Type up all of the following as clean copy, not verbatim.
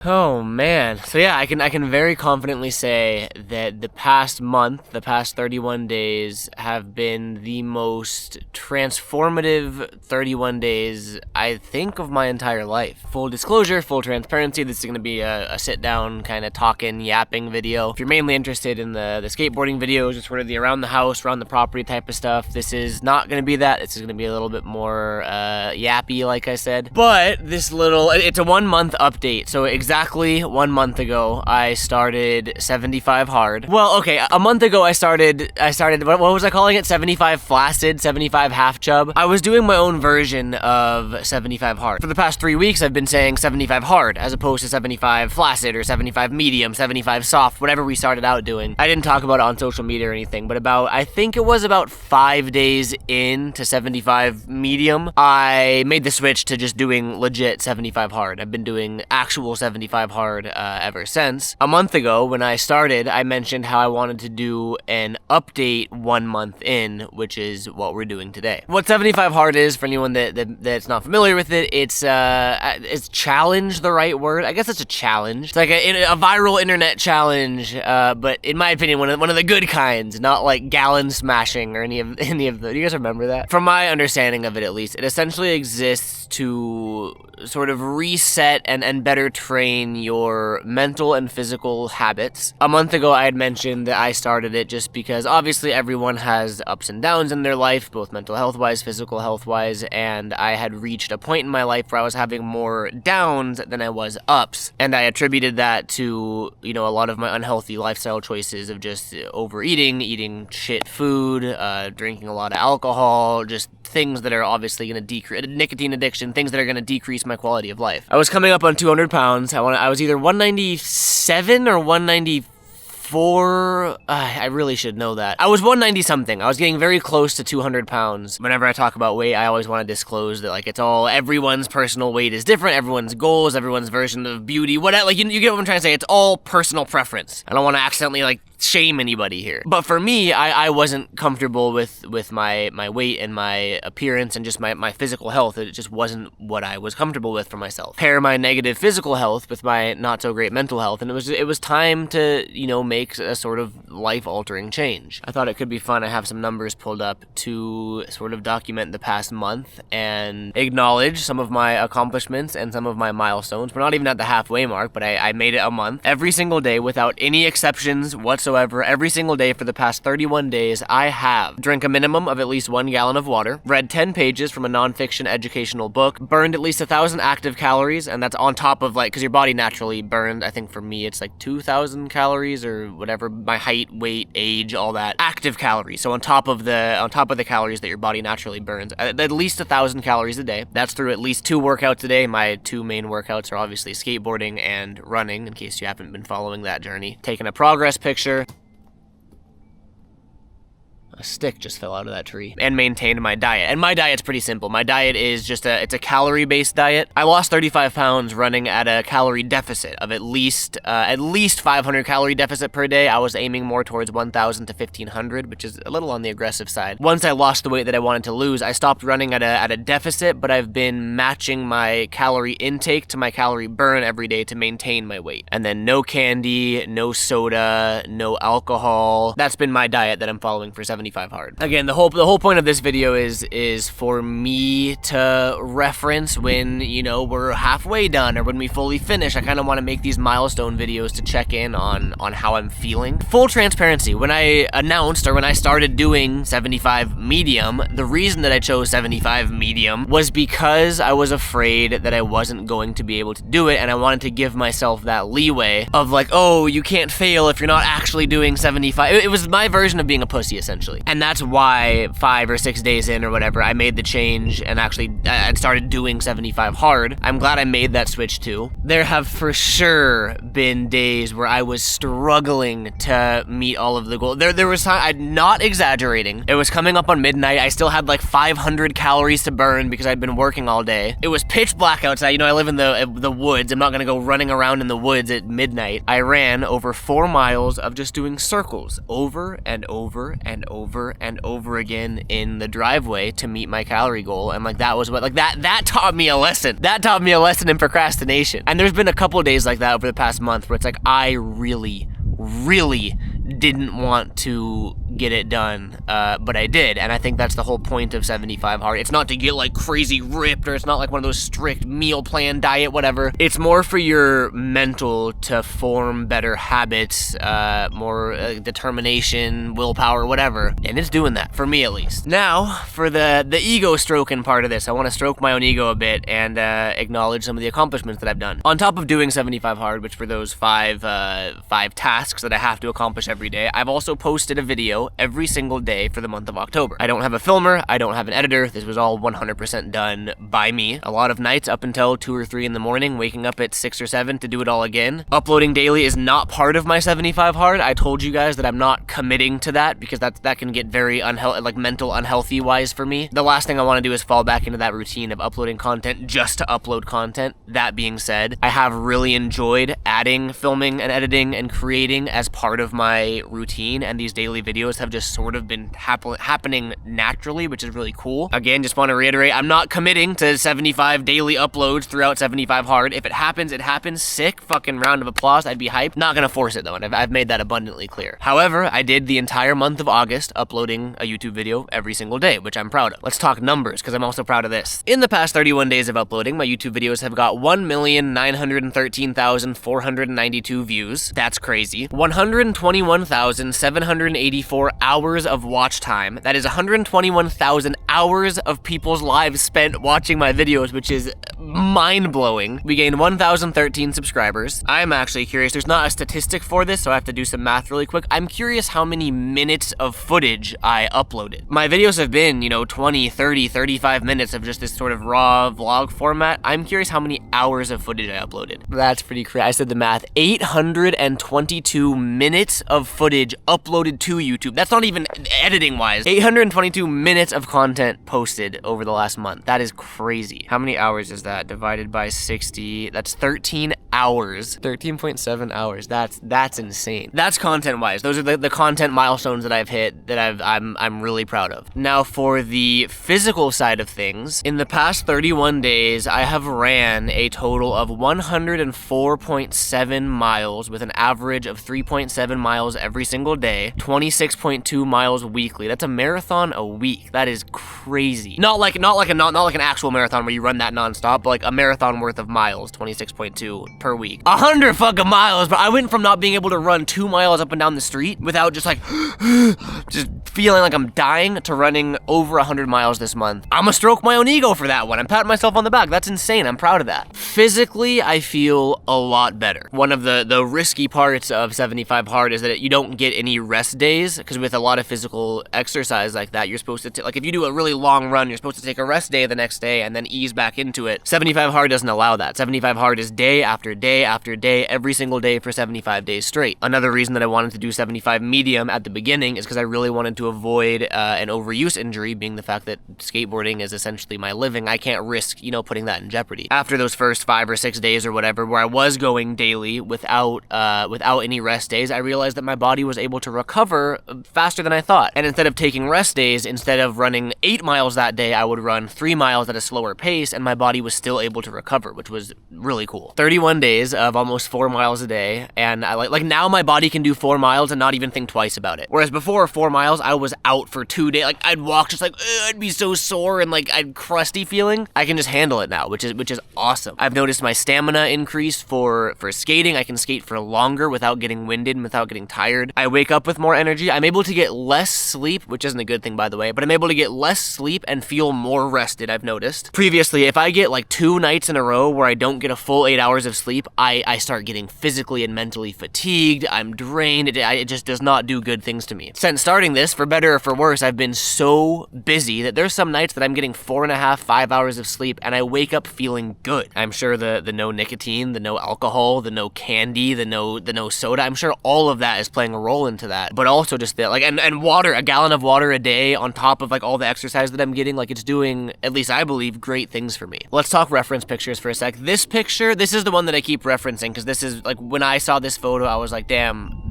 Oh man. So yeah, I can very confidently say that the past month, the past 31 days have been the most transformative 31 days I think of my entire life. Full disclosure, full transparency, this is going to be a sit down kind of talking, yapping video. If you're mainly interested in the skateboarding videos or sort of the around the house, around the property type of stuff, this is not going to be that. This is going to be a little bit more yappy, like I said. But it's a 1 month update. So exactly 1 month ago, I started 75 hard. Well, okay, a month ago I started, what was I calling it? 75 flaccid, 75 half chub. I was doing my own version of 75 hard. For the past 3 weeks, I've been saying 75 hard, as opposed to 75 flaccid or 75 medium, 75 soft, whatever we started out doing. I didn't talk about it on social media or anything, but I think it was about 5 days into 75 medium, I made the switch to just doing legit 75 hard. I've been doing actual 75 hard ever since. A month ago, when I started, I mentioned how I wanted to do an update 1 month in, which is what we're doing today. What 75 hard is, for anyone that's not familiar with it, it's challenge the right word? I guess it's a challenge. It's like a viral internet challenge, but in my opinion, one of the good kinds, not like gallon smashing or any of the. Do you guys remember that? From my understanding of it, at least, it essentially exists to sort of reset and better train your mental and physical habits. A month ago, I had mentioned that I started it just because obviously everyone has ups and downs in their life, both mental health-wise, physical health-wise, and I had reached a point in my life where I was having more downs than I was ups, and I attributed that to, a lot of my unhealthy lifestyle choices of just overeating, eating shit food, drinking a lot of alcohol, just things that are obviously going to decrease, nicotine addiction, things that are going to decrease my quality of life. I was coming up on 200 pounds. I was either 197 or 194. I really should know that. I was 190 something. I was getting very close to 200 pounds. Whenever I talk about weight, I always want to disclose that everyone's personal weight is different, everyone's goals, everyone's version of beauty, whatever. You get what I'm trying to say. It's all personal preference. I don't want to accidentally shame anybody here. But for me, I wasn't comfortable with my weight and my appearance and just my physical health. It just wasn't what I was comfortable with for myself. Pair my negative physical health with my not so great mental health, and it was time to, make a sort of life-altering change. I thought it could be fun. I have some numbers pulled up to sort of document the past month and acknowledge some of my accomplishments and some of my milestones. We're not even at the halfway mark, but I made it a month. Every single day, without any exceptions whatsoever, every single day for the past 31 days, I have drank a minimum of at least 1 gallon of water, read 10 pages from a nonfiction educational book, burned at least 1,000 active calories, and that's on top of because your body naturally burned, I think for me it's 2,000 calories or whatever, my height, weight, age, all that, active calories. So on top of the calories that your body naturally burns, at least 1,000 calories a day. That's through at least 2 workouts a day. My 2 main workouts are obviously skateboarding and running, in case you haven't been following that journey. Taking a progress picture. A stick just fell out of that tree. And maintained my diet. And my diet's pretty simple. My diet is just it's a calorie-based diet. I lost 35 pounds running at a calorie deficit of at least 500 calorie deficit per day. I was aiming more towards 1,000 to 1,500, which is a little on the aggressive side. Once I lost the weight that I wanted to lose, I stopped running at a deficit, but I've been matching my calorie intake to my calorie burn every day to maintain my weight. And then no candy, no soda, no alcohol. That's been my diet that I'm following for 75 hard. Again, the whole point of this video is for me to reference when, we're halfway done or when we fully finish. I kind of want to make these milestone videos to check in on how I'm feeling. Full transparency, when I announced or when I started doing 75 medium, the reason that I chose 75 medium was because I was afraid that I wasn't going to be able to do it, and I wanted to give myself that leeway of oh, you can't fail if you're not actually doing 75. It was my version of being a pussy, essentially. And that's why 5 or 6 days in or whatever, I made the change and actually I started doing 75 hard. I'm glad I made that switch too. There have for sure been days where I was struggling to meet all of the goals. There was time, I'm not exaggerating. It was coming up on midnight. I still had 500 calories to burn because I'd been working all day. It was pitch black outside. I live in the woods. I'm not gonna go running around in the woods at midnight. I ran over 4 miles of just doing circles over and over and over over and over again in the driveway to meet my calorie goal. And like that was what, like that taught me a lesson. That taught me a lesson in procrastination. And there's been a couple of days like that over the past month where it's like I really didn't want to get it done, but I did, and I think that's the whole point of 75 hard. It's not to get like crazy ripped, or it's not like one of those strict meal plan diet whatever. It's more for your mental to form better habits, more determination, willpower, whatever, and it's doing that for me at least. Now for the ego stroking part of this, I want to stroke my own ego a bit and acknowledge some of the accomplishments that I've done on top of doing 75 hard, which were those five tasks that I have to accomplish every day. I've also posted a video every single day for the month of October. I don't have a filmer, I don't have an editor. This was all 100% done by me. A lot of nights up until 2 or 3 in the morning, waking up at 6 or 7 to do it all again. Uploading daily is not part of my 75 hard. I told you guys that I'm not committing to that because that can get very mental unhealthy wise for me. The last thing I want to do is fall back into that routine of uploading content just to upload content. That being said, I have really enjoyed adding filming and editing and creating as part of my routine, and these daily videos have just sort of been happening naturally, which is really cool. Again, just want to reiterate, I'm not committing to 75 daily uploads throughout 75 hard. If it happens, it happens. Sick fucking round of applause. I'd be hyped. Not gonna force it though, and I've made that abundantly clear. However, I did the entire month of August uploading a YouTube video every single day, which I'm proud of. Let's talk numbers, because I'm also proud of this. In the past 31 days of uploading, my YouTube videos have got 1,913,492 views. That's crazy. 121,784 hours of watch time. That is 121,000 hours of people's lives spent watching my videos, which is mind-blowing. We gained 1,013 subscribers. I'm actually curious. There's not a statistic for this, so I have to do some math really quick. I'm curious how many minutes of footage I uploaded. My videos have been, 20, 30, 35 minutes of just this sort of raw vlog format. I'm curious how many hours of footage I uploaded. That's pretty crazy. I said the math. 822 minutes of footage uploaded to YouTube. That's not even editing-wise. 822 minutes of content posted over the last month. That is crazy. How many hours is that divided by 60? That's 13 hours. 13.7 hours. That's insane. That's content-wise. Those are the content milestones that I've hit that I'm really proud of. Now for the physical side of things, in the past 31 days, I have ran a total of 104.7 miles with an average of 3.7 miles every single day, 26.2 miles weekly. That's a marathon a week. That is crazy. Not like an actual marathon where you run that nonstop, but like a marathon worth of miles, 26.2 per week. 100 fucking miles, but I went from not being able to run 2 miles up and down the street without just like, just feeling like I'm dying to running over 100 miles this month. I'm gonna stroke my own ego for that one. I'm patting myself on the back. That's insane. I'm proud of that. Physically, I feel a lot better. One of the risky parts of 75 hard is that you don't get any rest days, because with a lot of physical exercise like that, you're supposed to, like if you do a really long run, you're supposed to take a rest day the next day and then ease back into it. 75 hard doesn't allow that. 75 hard is day after day after day, every single day for 75 days straight. Another reason that I wanted to do 75 medium at the beginning is because I really wanted to avoid an overuse injury, being the fact that skateboarding is essentially my living. I can't risk, putting that in jeopardy. After those first 5 or 6 days or whatever, where I was going daily without any rest days, I realized that my body was able to recover faster than I thought. And instead of taking rest days, instead of running 8 miles that day, I would run 3 miles at a slower pace, and my body was still able to recover, which was really cool. 31 days of almost 4 miles a day, and I like now my body can do 4 miles and not even think twice about it. Whereas before 4 miles, I was out for 2 days. Like I'd walk just like, I'd be so sore and like I'd crusty feeling. I can just handle it now, which is awesome. I've noticed my stamina increase for skating. I can skate for longer without getting winded and without getting tired. I wake up with more energy. I'm able to get less sleep, which isn't a good thing by the way, but I'm able to get less sleep and feel more rested, I've noticed. Previously, if I get like 2 nights in a row where I don't get a full 8 hours of sleep, I start getting physically and mentally fatigued. I'm drained. It just does not do good things to me. Since starting this, for better or for worse, I've been so busy that there's some nights that I'm getting 4.5, 5 hours of sleep and I wake up feeling good. I'm sure the no nicotine, the no alcohol, the no candy, the no soda, I'm sure all of that is playing a role into that. But also just the and water, a gallon of water a day on top of like all the exercise that I'm getting, like it's doing, at least I believe, great things for me. Let's talk reference pictures for a sec. This picture, this is the one that I keep referencing because this is like when I saw this photo, I was like, damn,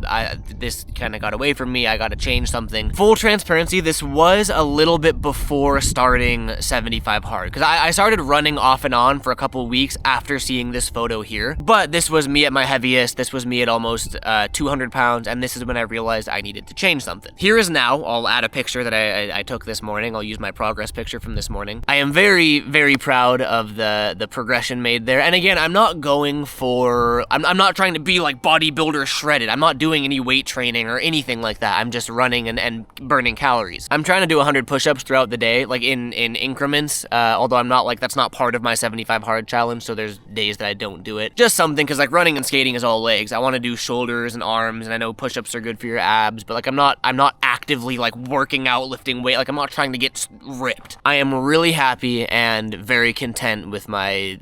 this kind of got away from me. I got to change something. Full transparency, this was a little bit before starting 75 hard, because I started running off and on for a couple weeks after seeing this photo here, but this was me at my heaviest. This was me at almost 200 pounds, and this is when I realized I needed to change something. Here is now. I'll add a picture that I took this morning. I'll use my progress picture from this morning. I am very, very proud of the progression made there. And again, I'm not going for, I'm not trying to be like bodybuilder shredded. I'm not doing any weight training or anything like that. I'm just running and burning calories. I'm trying to do 100 push-ups throughout the day, like in increments, although I'm not like, that's not part of my 75 hard challenge, so there's days that I don't do it. Just something, because like running and skating is all legs. I want to do shoulders and arms, and I know push-ups are good for your abs, but like I'm not actively like working out, lifting weight. Like I'm not trying to get ripped. I am really happy and very content with my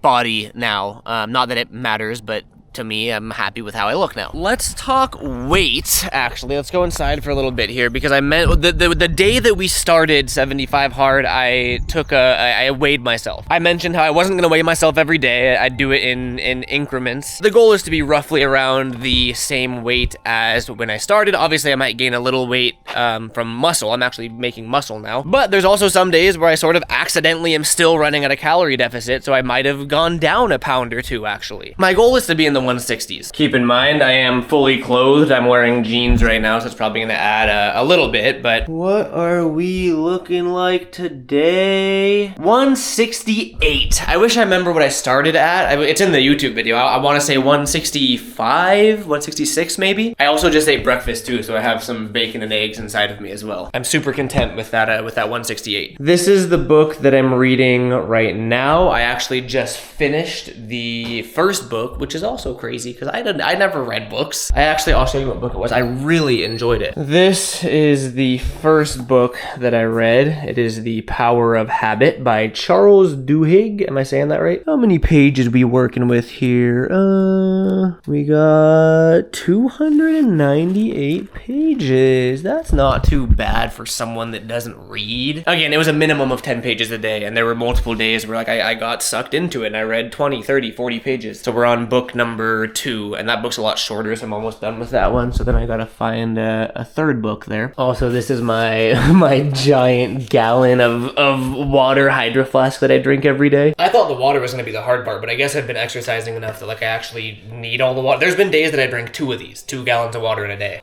body now. Not that it matters, but to me, I'm happy with how I look now. Let's talk weight, actually. Let's go inside for a little bit here, because I meant the day that we started 75 hard, I weighed myself. I mentioned how I wasn't gonna weigh myself every day. I'd do it in increments. The goal is to be roughly around the same weight as when I started. Obviously, I might gain a little weight from muscle. I'm actually making muscle now. But there's also some days where I sort of accidentally am still running at a calorie deficit, so I might have gone down a pound or two, actually. My goal is to be in the 160s. Keep in mind, I am fully clothed. I'm wearing jeans right now, so it's probably gonna add a little bit, but what are we looking like today? 168. I wish I remember what I started at. It's in the YouTube video. I want to say 165, 166 maybe. I also just ate breakfast too, so I have some bacon and eggs inside of me as well. I'm super content with that 168. This is the book that I'm reading right now. I actually just finished the first book, which is also crazy because I never read books. I'll show you what book it was. I really enjoyed it. This is the first book that I read. It is The Power of Habit by Charles Duhigg. Am I saying that right? How many pages we working with here? We got 298 pages. That's not too bad for someone that doesn't read. Again, it was a minimum of 10 pages a day, and there were multiple days where like I got sucked into it and I read 20, 30, 40 pages. So we're on book number 2, and that book's a lot shorter, so I'm almost done with that one. So then I gotta find a third book there. Also, this is my giant gallon of water hydro flask that I drink every day. I thought the water was gonna be the hard part, but I guess I've been exercising enough that like I actually need all the water. There's been days that I drink 2 of these, 2 gallons of water in a day.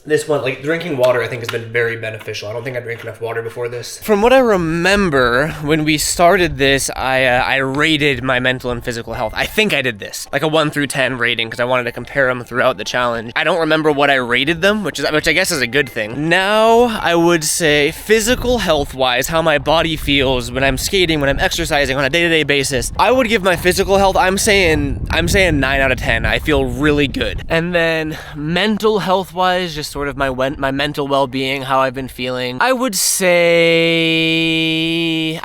This one, like drinking water, I think has been very beneficial. I don't think I drank enough water before this. From what I remember, when we started this, I rated my mental and physical health. I think I did this, like a 1 through 10 rating, because I wanted to compare them throughout the challenge. I don't remember what I rated them, which I guess is a good thing. Now, I would say physical health-wise, how my body feels when I'm skating, when I'm exercising on a day-to-day basis, I would give my physical health, I'm saying 9 out of 10. I feel really good. And then mental health-wise, just sort of my mental well-being, how I've been feeling, I would say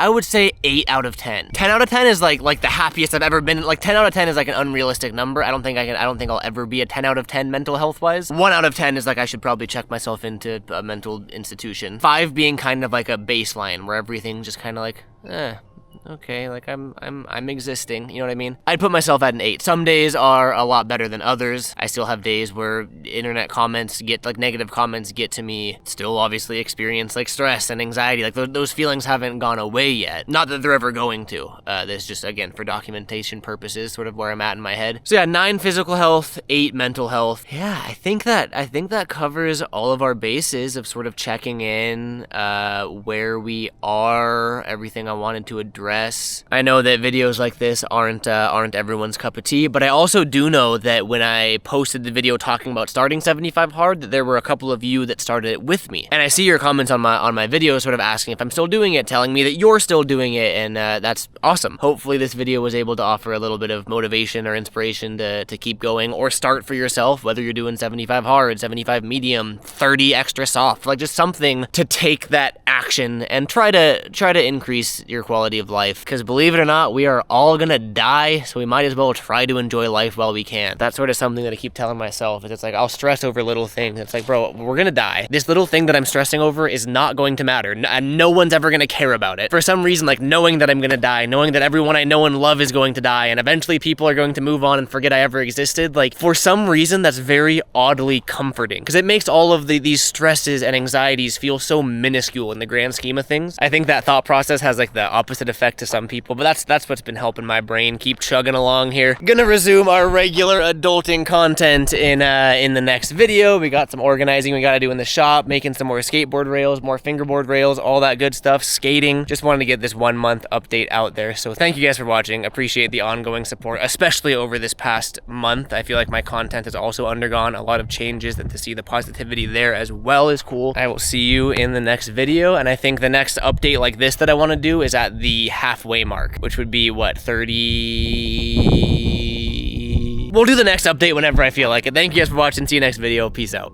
8 out of 10. 10 out of 10 is like the happiest I've ever been. Like 10 out of 10 is like an unrealistic number. I don't think I'll ever be a 10 out of 10 mental health-wise. 1 out of 10 is like I should probably check myself into a mental institution. 5 being kind of like a baseline where everything's just kind of like, okay, like I'm existing, you know what I mean? I'd put myself at an 8. Some days are a lot better than others. I still have days where internet comments negative comments get to me. Still obviously experience like stress and anxiety. Like those feelings haven't gone away yet. Not that they're ever going to. This just, again, for documentation purposes, sort of where I'm at in my head. So yeah, 9 physical health, 8 mental health. Yeah, I think that covers all of our bases of sort of checking in, where we are, everything I wanted to address. I know that videos like this aren't everyone's cup of tea, but I also do know that when I posted the video talking about starting 75 hard, that there were a couple of you that started it with me. And I see your comments on my video sort of asking if I'm still doing it, telling me that you're still doing it, and that's awesome. Hopefully this video was able to offer a little bit of motivation or inspiration to keep going or start for yourself, whether you're doing 75 hard, 75 medium, 30 extra soft, like just something to take that action and try to increase your quality of life life. Because believe it or not, we are all gonna die, so we might as well try to enjoy life while we can. That's sort of something that I keep telling myself. Is it's like, I'll stress over little things. It's like, bro, we're gonna die. This little thing that I'm stressing over is not going to matter. And no one's ever gonna care about it. For some reason, like knowing that I'm gonna die, knowing that everyone I know and love is going to die, and eventually people are going to move on and forget I ever existed, like for some reason that's very oddly comforting. Because it makes all of these stresses and anxieties feel so minuscule in the grand scheme of things. I think that thought process has like the opposite effect to some people, but that's what's been helping my brain keep chugging along here. Gonna resume our regular adulting content in the next video. We got some organizing we gotta do in the shop, making some more skateboard rails, more fingerboard rails, all that good stuff, skating. Just wanted to get this 1 month update out there. So thank you guys for watching. Appreciate the ongoing support, especially over this past month. I feel like my content has also undergone a lot of changes, and to see the positivity there as well is cool. I will see you in the next video, and I think the next update like this that I want to do is at the halfway mark, which would be what, 30? We'll do the next update whenever I feel like it. Thank you guys for watching. See you next video. Peace out.